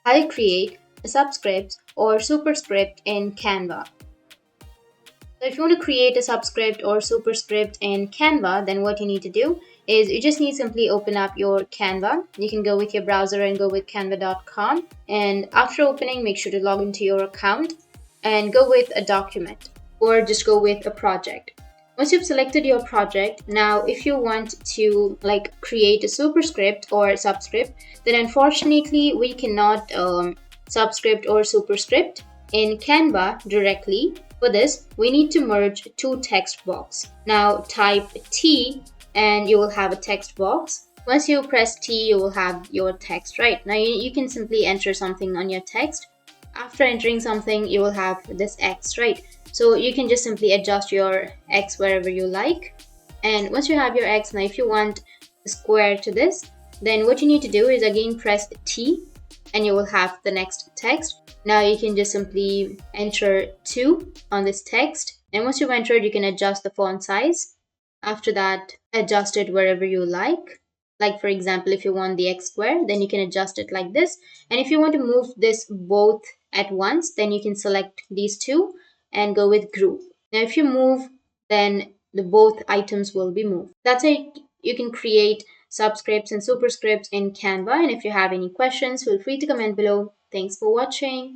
how to create a subscript or superscript in Canva. So if you want to create a subscript or superscript in Canva, then what you need to do is you just need to simply open up your Canva. You can go with your browser and go with canva.com. And after opening, make sure to log into your account and go with a document or just go with a project. Once you've selected your project, now if you want to create a superscript or subscript, then unfortunately we cannot subscript or superscript in Canva directly. For this, we need to merge two text boxes. Now type T and you will have a text box. Once you press T, you will have your text, right? Now you can simply enter something on your text. After entering something, you will have this X, right? So you can just simply adjust your X wherever you like. And once you have your X, now if you want a square to this, then what you need to do is again press T and you will have the next text. Now you can just simply enter 2 on this text. And once you've entered, you can adjust the font size. After that, adjust it wherever you like. Like for example, if you want the X square, then you can adjust it like this. And if you want to move this both at once, then you can select these two and go with group. Now if you move, then the both items will be moved. That's how you can create subscripts and superscripts in Canva. And if you have any questions, feel free to comment below. Thanks for watching.